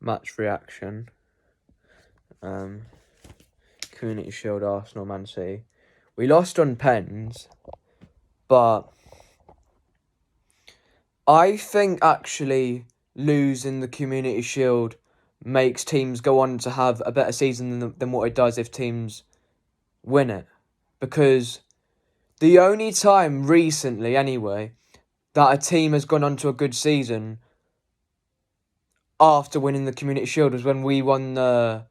match reaction. Community Shield, Arsenal, Man City. We lost on pens, but I think actually losing the Community Shield makes teams go on to have a better season than what it does if teams win it. Because the only time recently, anyway, that a team has gone on to a good season after winning the Community Shield was when we won the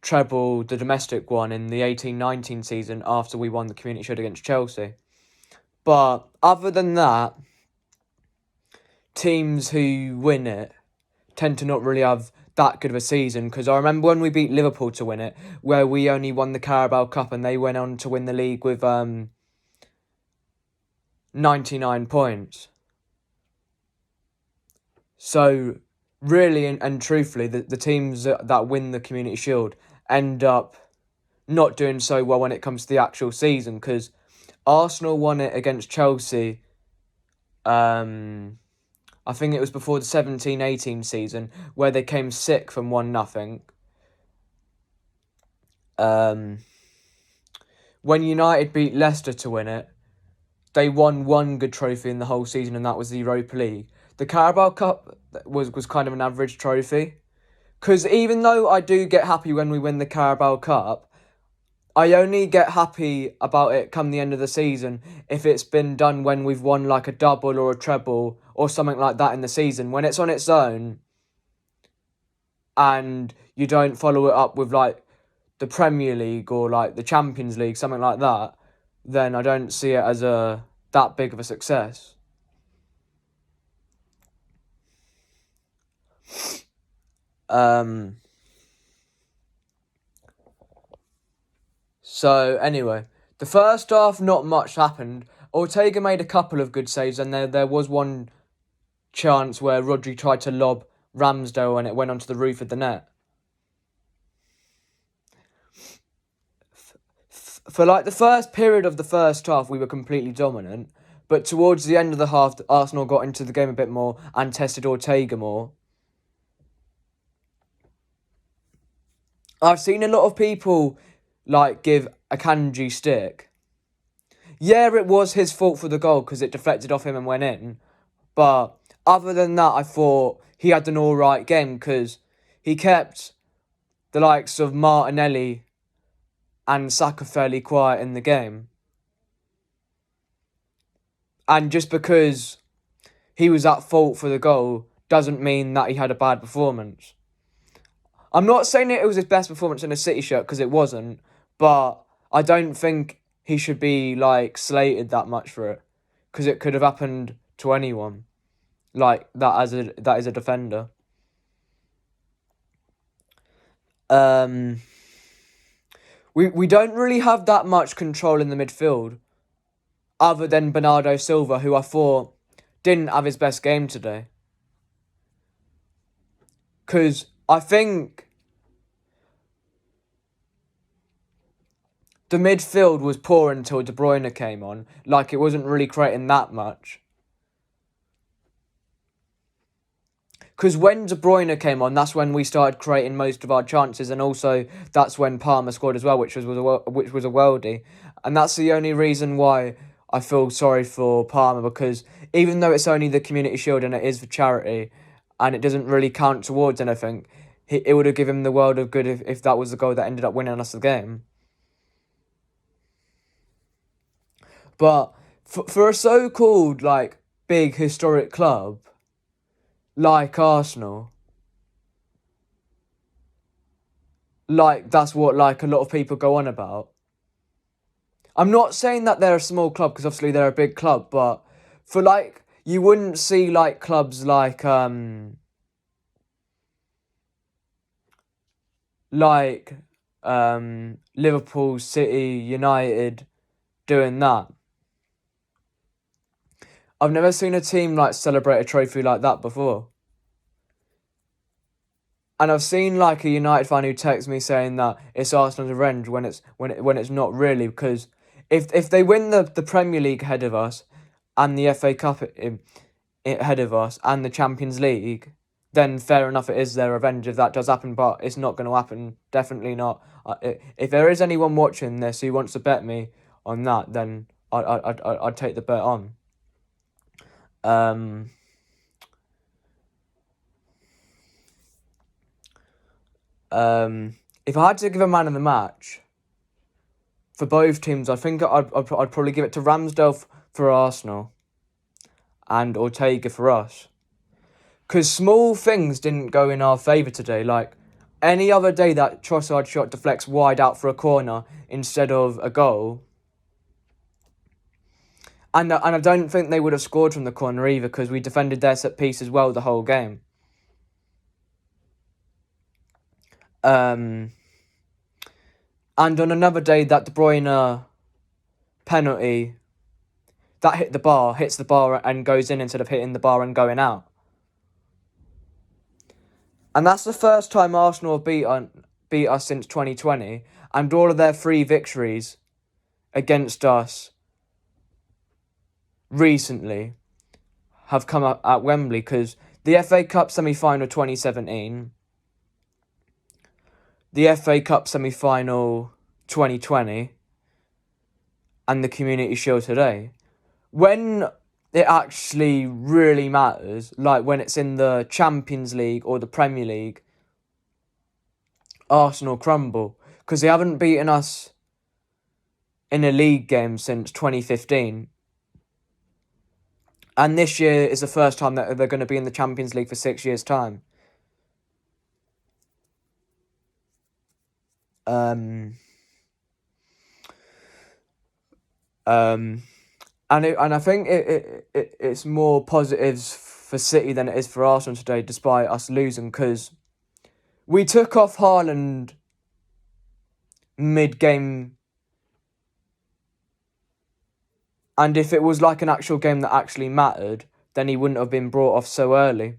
treble, the domestic one, in the 18-19 season after we won the Community Shield against Chelsea. But other than that, teams who win it tend to not really have that good of a season, because I remember when we beat Liverpool to win it, where we only won the Carabao Cup and they went on to win the league with 99 points. So really and truthfully, the teams that win the Community Shield end up not doing so well when it comes to the actual season, because Arsenal won it against Chelsea. I think it was before the 17-18 season, where they came sick from 1-0. When United beat Leicester to win it, they won one good trophy in the whole season, and that was the Europa League. The Carabao Cup was kind of an average trophy. Because even though I do get happy when we win the Carabao Cup, I only get happy about it come the end of the season if it's been done when we've won like a double or a treble or something like that in the season. When it's on its own and you don't follow it up with like the Premier League or like the Champions League, something like that, then I don't see it as that big of a success. So anyway, the first half not much happened. Ortega made a couple of good saves, and there was one chance where Rodri tried to lob Ramsdale and it went onto the roof of the net. For like the first period of the first half, we were completely dominant, but towards the end of the half, Arsenal got into the game a bit more and tested Ortega more. I've seen a lot of people like give Akanji stick. Yeah, it was his fault for the goal because it deflected off him and went in. But other than that, I thought he had an alright game because he kept the likes of Martinelli and Saka fairly quiet in the game. And just because he was at fault for the goal doesn't mean that he had a bad performance. I'm not saying that it was his best performance in a City shirt, because it wasn't, but I don't think he should be like slated that much for it, because it could have happened to anyone like that is a defender. We don't really have that much control in the midfield, other than Bernardo Silva, who I thought didn't have his best game today. Because I think the midfield was poor until De Bruyne came on. Like, it wasn't really creating that much. Because when De Bruyne came on, that's when we started creating most of our chances, and also that's when Palmer scored as well, which was a worldie. And that's the only reason why I feel sorry for Palmer, because even though it's only the Community Shield and it is for charity, and it doesn't really count towards anything, it would have given him the world of good if that was the goal that ended up winning us the game. But for a so-called like big historic club like Arsenal, like that's what like a lot of people go on about. I'm not saying that they're a small club, because obviously they're a big club, but for like, you wouldn't see like clubs like Liverpool, City, United doing that. I've never seen a team like celebrate a trophy like that before. And I've seen like a United fan who texts me saying that it's Arsenal's revenge when it's not really, because if they win the Premier League ahead of us and the FA Cup ahead of us and the Champions League, then fair enough, it is their revenge if that does happen, but it's not going to happen. Definitely not. If there is anyone watching this who wants to bet me on that, then I'd take the bet on. If I had to give a man of the match for both teams, I think I'd probably give it to Ramsdale for Arsenal and Ortega for us. Because small things didn't go in our favour today. Like, any other day that Trossard shot deflects wide out for a corner instead of a goal. And I don't think they would have scored from the corner either, because we defended their set piece as well the whole game. And on another day, that De Bruyne penalty that hits the bar and goes in instead of hitting the bar and going out. And that's the first time Arsenal beat us since 2020, and all of their 3 victories against us recently have come up at Wembley, because the FA Cup semi-final 2017, the FA Cup semi-final 2020, and the Community Shield today. When it actually really matters, like when it's in the Champions League or the Premier League, Arsenal crumble, because they haven't beaten us in a league game since 2015. And this year is the first time that they're going to be in the Champions League for 6 years' time. And I think it's more positives for City than it is for Arsenal today, despite us losing, because we took off Haaland mid-game. And if it was like an actual game that actually mattered, then he wouldn't have been brought off so early.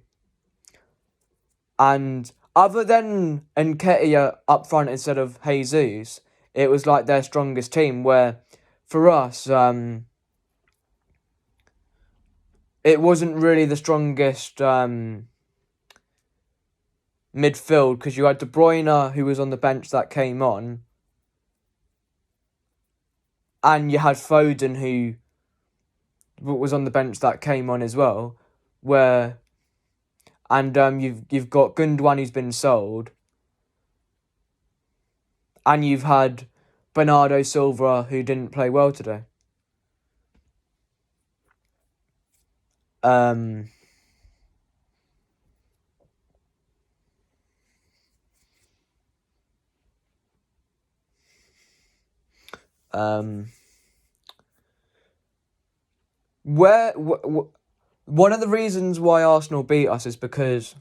And other than Nketiah up front instead of Jesus, it was like their strongest team, where for us, it wasn't really the strongest midfield, because you had De Bruyne, who was on the bench that came on, and you had Foden, who was on the bench that came on as well, and you've got Gundogan, who's been sold, and you've had Bernardo Silva, who didn't play well today. One of the reasons why Arsenal beat us is because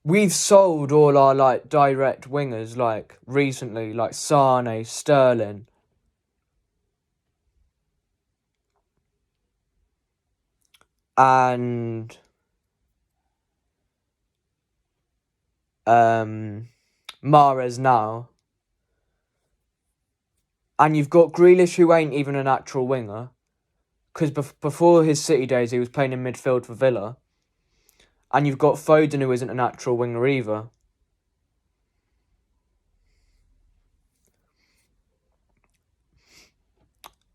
we've sold all our like direct wingers, like recently, like Sane, Sterling, and Mahrez now. And you've got Grealish, who ain't even a natural winger, because before his City days he was playing in midfield for Villa. And you've got Foden, who isn't a natural winger either.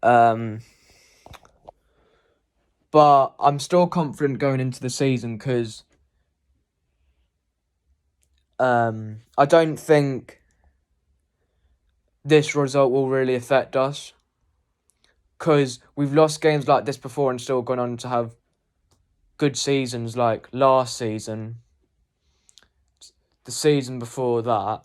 But I'm still confident going into the season, because I don't think this result will really affect us, because we've lost games like this before and still gone on to have good seasons, like last season, the season before that.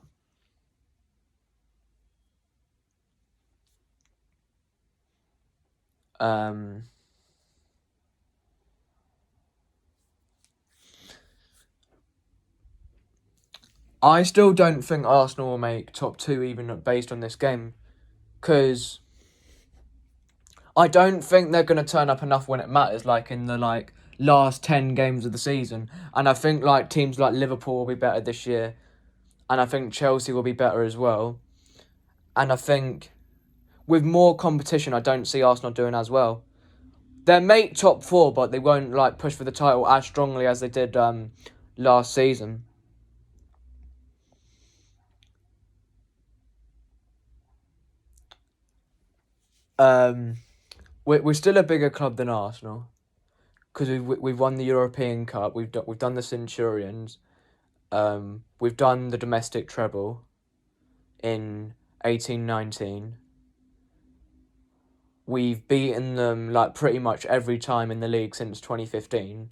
I still don't think Arsenal will make top 2 even based on this game, because I don't think they're going to turn up enough when it matters, like in the last 10 games of the season. And I think teams like Liverpool will be better this year, and I think Chelsea will be better as well. And I think with more competition, I don't see Arsenal doing as well. they'll make top 4, but they won't like push for the title as strongly as they did last season. We're still a bigger club than Arsenal because we've won the European Cup. We've done the Centurions. We've done the domestic treble in 18-19. We've beaten them like pretty much every time in the league since 2015.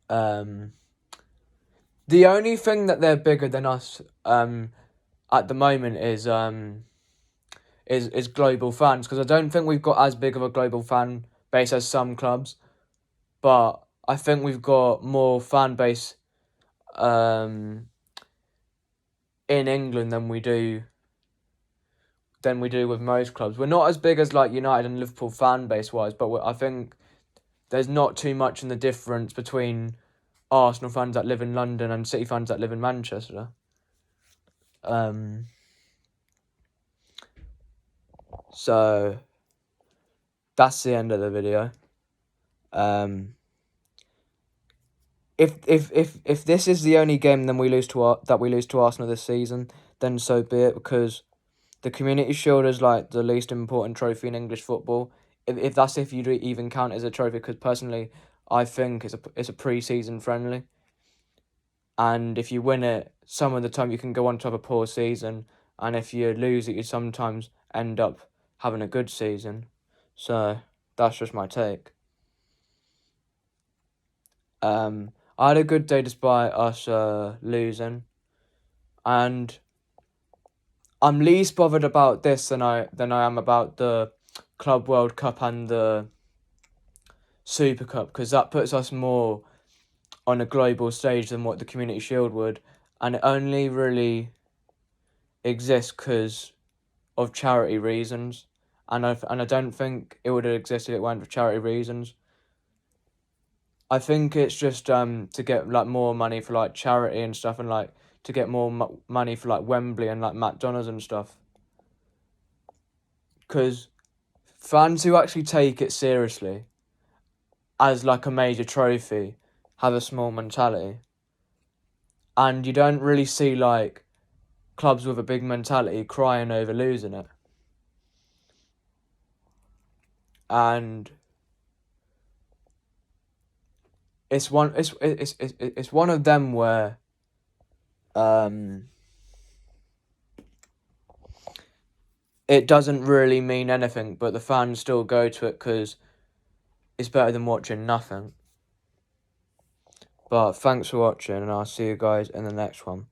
The only thing that they're bigger than us at the moment is global fans, because I don't think we've got as big of a global fan base as some clubs, but I think we've got more fan base in England than we do with most clubs. We're not as big as like United and Liverpool fan base wise, but I think there's not too much in the difference between Arsenal fans that live in London and City fans that live in Manchester. So that's the end of the video. If this is the only game that we lose to Arsenal this season, then so be it, because the Community Shield is like the least important trophy in English football. If you do even count it as a trophy, because personally I think it's a pre-season friendly, and if you win it, some of the time you can go on to have a poor season, and if you lose it, you sometimes end up having a good season. So that's just my take. I had a good day despite us losing, and I'm least bothered about this than I am about the Club World Cup and the Super Cup, because that puts us more on a global stage than what the Community Shield would, and it only really exists because of charity reasons, and I don't think it would have existed if it weren't for charity reasons. I think it's just to get like more money for like charity and stuff, and like to get more money for like Wembley and like McDonald's and stuff. Because fans who actually take it seriously as like a major trophy have a small mentality, and you don't really see like clubs with a big mentality crying over losing it. And it's one of them where it doesn't really mean anything, but the fans still go to it because it's better than watching nothing. But thanks for watching, and I'll see you guys in the next one.